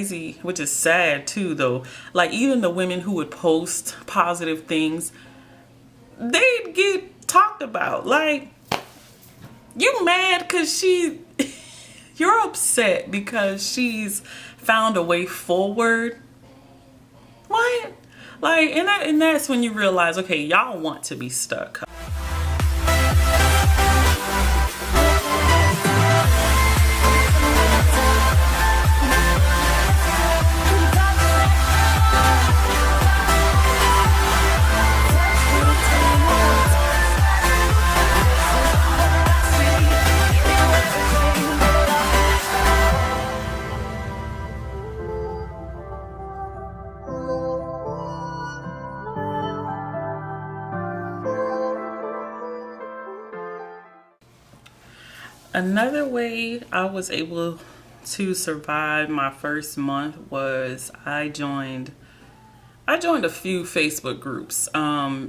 crazy, which is sad too though, like even the women who would post positive things, they'd get talked about. Like, you mad because you're upset because she's found a way forward. What? Like, and that's when you realize, okay, y'all want to be stuck. Another way I was able to survive my first month was I joined a few Facebook groups.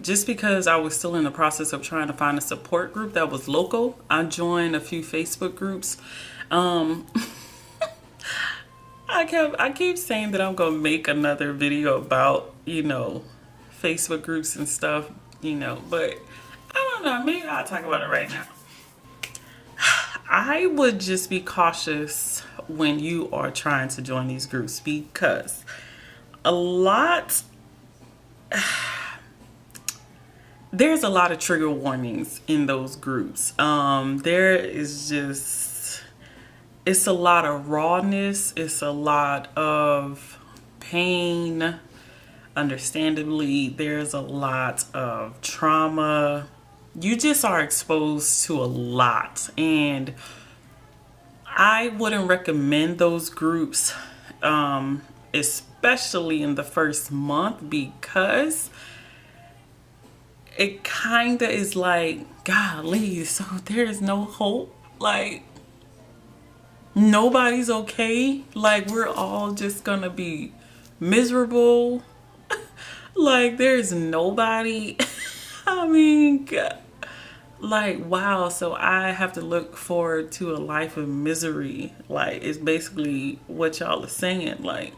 Just because I was still in the process of trying to find a support group that was local, I joined a few Facebook groups. I keep saying that I'm gonna make another video about, Facebook groups and stuff, but I don't know, maybe I'll talk about it right now. I would just be cautious when you are trying to join these groups, because there's a lot of trigger warnings in those groups. It's a lot of rawness. It's a lot of pain. Understandably, there's a lot of trauma. You just are exposed to a lot, and I wouldn't recommend those groups, especially in the first month, because it kind of is like, golly, so there's no hope. Like, nobody's okay. Like, we're all just gonna be miserable. Like, there's nobody. I mean, like, wow, so I have to look forward to a life of misery. Like, it's basically what y'all are saying. Like,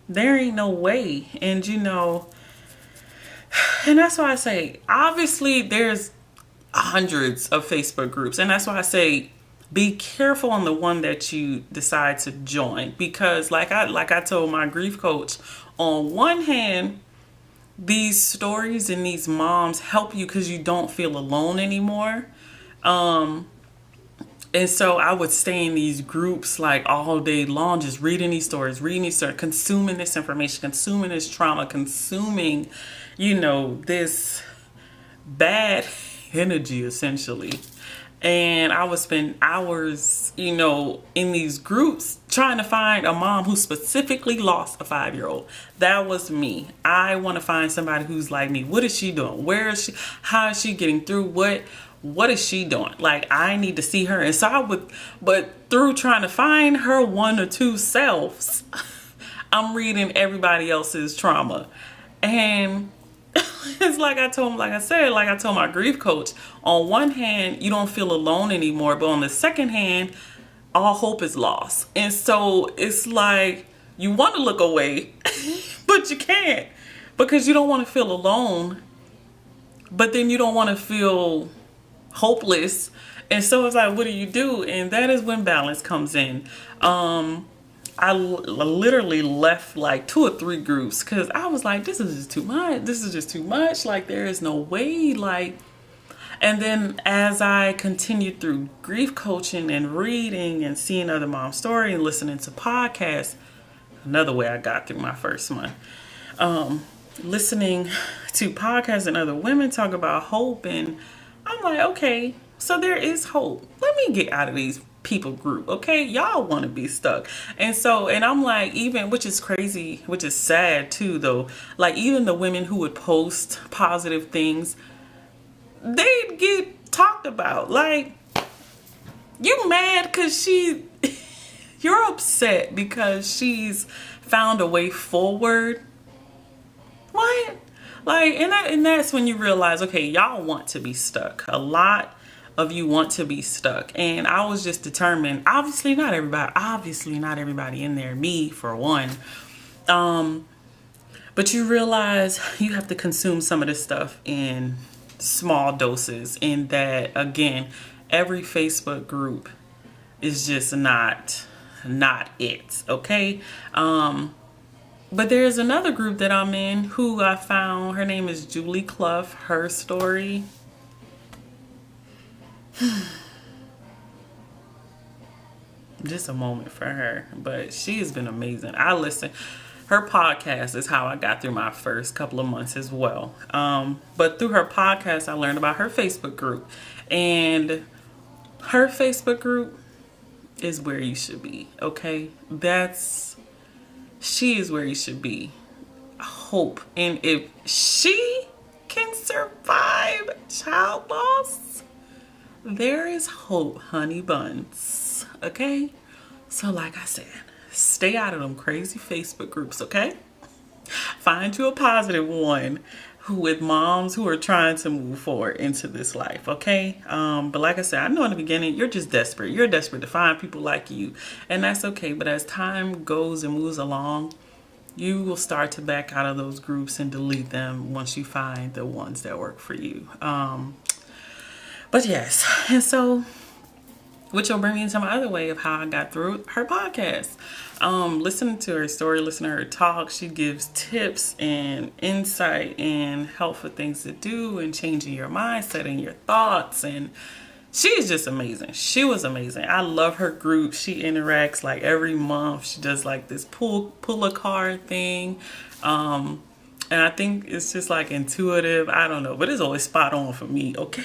there ain't no way. And and that's why I say, obviously there's hundreds of Facebook groups, and that's why I say be careful on the one that you decide to join, because like I told my grief coach, on one hand, these stories and these moms help you because you don't feel alone anymore. And so I would stay in these groups like all day long, just reading these stories, consuming this information, consuming this trauma, consuming, this bad energy essentially. And I would spend hours, in these groups trying to find a mom who specifically lost a 5-year-old. That was me. I want to find somebody who's like me. What is she doing? Where is she? How is she getting through? What is she doing? Like, I need to see her. And so but through trying to find her one or two selves, I'm reading everybody else's trauma. And it's like I told my grief coach, on one hand, you don't feel alone anymore, but on the second hand, all hope is lost. And so it's like you want to look away, but you can't, because you don't want to feel alone, but then you don't want to feel hopeless. And so it's like, what do you do? And that is when balance comes in. I literally left like 2 or 3 groups because I was like, this is just too much. This is just too much. Like, there is no way. Like, and then as I continued through grief coaching and reading and seeing other mom's stories and listening to podcasts, another way I got through my first month, listening to podcasts and other women talk about hope. And I'm like, okay, so there is hope. Let me get out of these people group. Okay, y'all want to be stuck. And I'm like, even, which is crazy, which is sad too though, like even the women who would post positive things, they'd get talked about. Like, you mad because you're upset because she's found a way forward. What? Like, and that's when you realize, okay, y'all want to be stuck. A lot of you want to be stuck. And I was just determined, obviously not everybody in there, me for one. But you realize you have to consume some of this stuff in small doses, and that again, every Facebook group is just not it, okay? But there's another group that I'm in who I found, her name is Julie Clough. Her story, just a moment for her, but she has been amazing. Her podcast is how I got through my first couple of months as well. But through her podcast, I learned about her Facebook group, and her Facebook group is where you should be, okay? She is where you should be. Hope. And if she can survive child loss, there is hope, honey buns. Okay? So like I said, stay out of them crazy Facebook groups, okay? Find you a positive one with moms who are trying to move forward into this life, okay? But like I said, I know in the beginning, you're just desperate. You're desperate to find people like you, and that's okay. But as time goes and moves along, you will start to back out of those groups and delete them once you find the ones that work for you. But yes, and so, which will bring me into my other way of how I got through her podcast. Listening to her story, listening to her talk, she gives tips and insight and helpful things to do and changing your mindset and your thoughts. And she is just amazing. She was amazing. I love her group. She interacts like every month. She does like this pull a card thing. And I think it's just like intuitive. I don't know, but it's always spot on for me. Okay.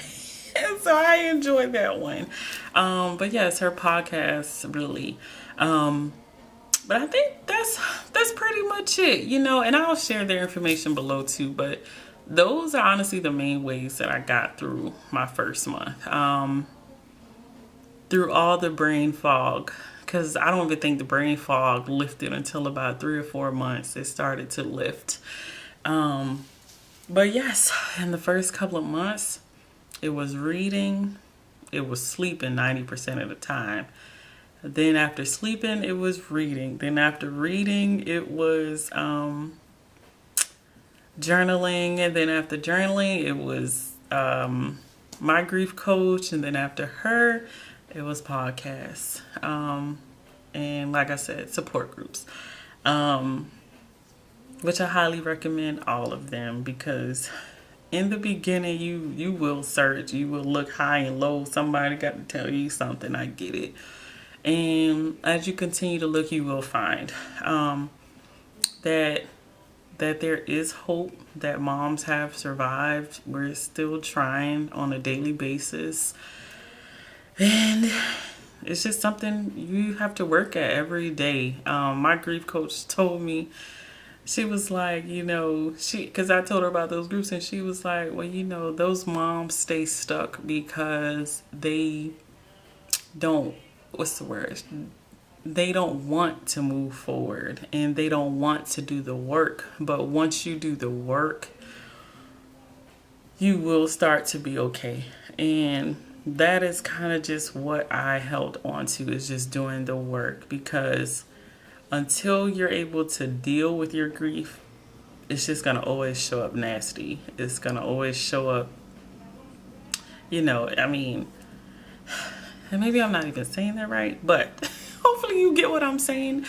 So I enjoyed that one. But yes, her podcast really, but I think that's pretty much it, you know, and I'll share their information below too, but those are honestly the main ways that I got through my first month, through all the brain fog, because I don't even think the brain fog lifted until about 3 or 4 months. It started to lift. But yes, in the first couple of months, it was reading, it was sleeping 90% of the time. Then after sleeping, it was reading. Then after reading, it was journaling. And then after journaling, it was my grief coach. And then after her, it was podcasts. And like I said, support groups. Which I highly recommend all of them, because in the beginning, you will search, you will look high and low. Somebody got to tell you something. I get it. And as you continue to look, you will find that there is hope, that moms have survived. We're still trying on a daily basis. And it's just something you have to work at every day. My grief coach told me, she was like, you know, because I told her about those groups, and she was like, well, you know, those moms stay stuck because they don't, they don't want to move forward, and they don't want to do the work. But once you do the work, you will start to be okay. And that is kind of just what I held on to, is just doing the work, because until you're able to deal with your grief, it's just going to always show up nasty. It's going to always show up, you know, I mean, and maybe I'm not even saying that right, but hopefully you get what I'm saying.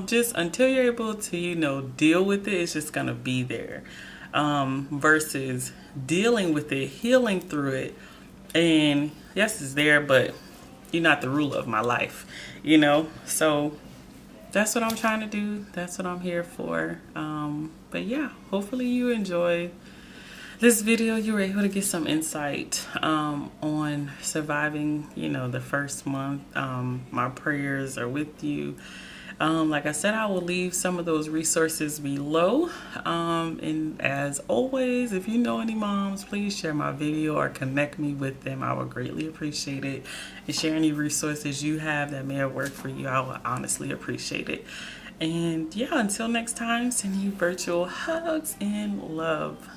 Just until you're able to, you know, deal with it, it's just going to be there. Versus dealing with it, healing through it. And yes, it's there, but you're not the ruler of my life, you know? So that's what I'm trying to do. That's what I'm here for. But yeah, hopefully you enjoy this video. You were able to get some insight on surviving, you know, the first month. My prayers are with you. Like I said, I will leave some of those resources below. And as always, if you know any moms, please share my video or connect me with them. I would greatly appreciate it. And share any resources you have that may have worked for you. I would honestly appreciate it. And yeah, until next time, sending you virtual hugs and love.